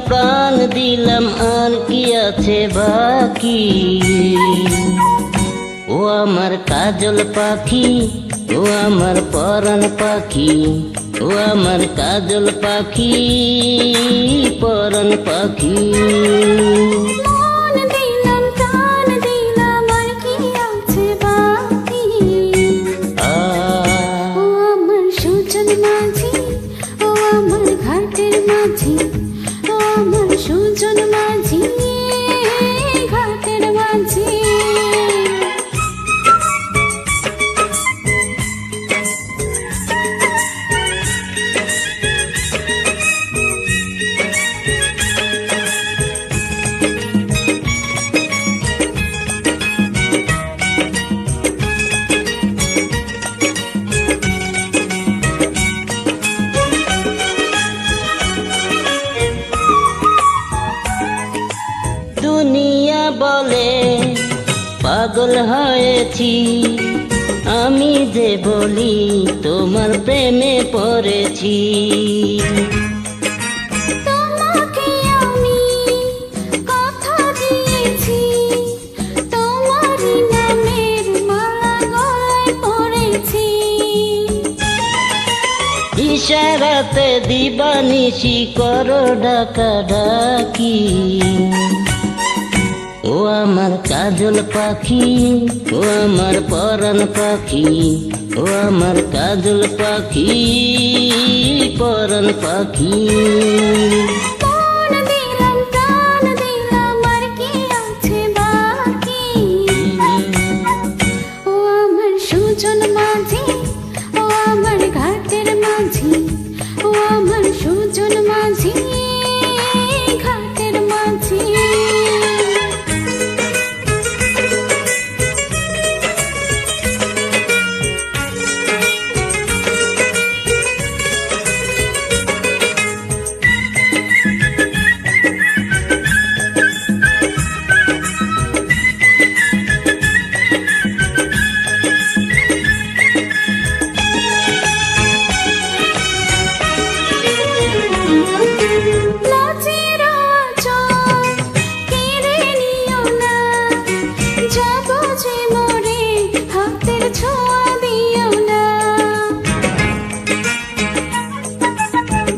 প্রাণ দিলাম আর কি আছে বাকি। ও আমার কাজল পাখি, ও আমার পরাণ পাখি, ও আমার কাজল পাখি, পরাণ পাখি। মন দিলাম প্রাণ দিলাম আর কি আছে বাকি। ও আমার সুজন মাঝি, ও আমার ঘাটের মাঝি, ও আমার সুজন মাঝি, ঘাটের মাঝি। দুনিয়া বলে পাগল হয়েছি, আমি যে বলি তোমার প্রেমে পড়েছি। তোমাকে আমি কথা দিয়েছি, তোমারই নামের মালা গলায় পরেছি। ইশারাতে দিবানিশি করো ডাকাডাকি। ও আমার কাজল পাখি, ও আমার পরাণ পাখি, ও আমার কাজল পাখি, পরাণ পাখি। মন দিলাম প্রাণ দিলাম আর কি আছে বাকি। ও আমার সুজন মাঝি, ও আমার ঘাটের মাঝি, ও আমার সুজন মাঝি, ঘাটের মাঝি।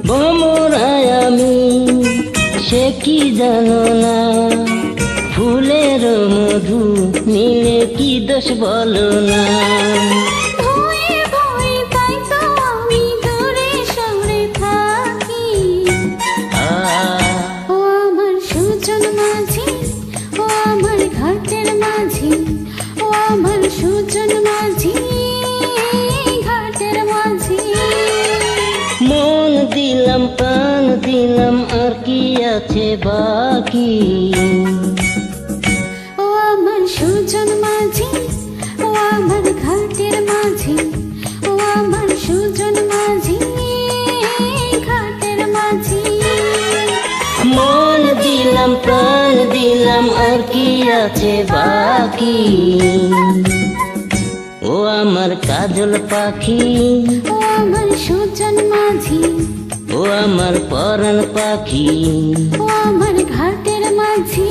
ভ্রমরায় আমি সে কি জানো না, ফুলের মধু নিলে কি দোষ বলো না। ভয়ে ভয়ে তাই তো আমি দূরে সরে থাকি। ও আমার সুজন মাঝি, ও আমার ঘাটের মাঝি, ও আমার সুজন মাঝি, ঘাটের মাঝি। মন দিলাম প্রাণ দিলাম আর কি আছে বাকি। ও আমার সুজন মাঝি, ও আমার ঘাটের মাঝি, ও আমার সুজন মাঝি, ঘাটের মাঝি। মন দিলাম প্রাণ দিলাম আর কি আছে বাকি। ও আমার কাজল পাখি, ও আমার সুজন মাঝি, ও আমার পরাণ পাখি, ও আমার ঘাটের মাঝি।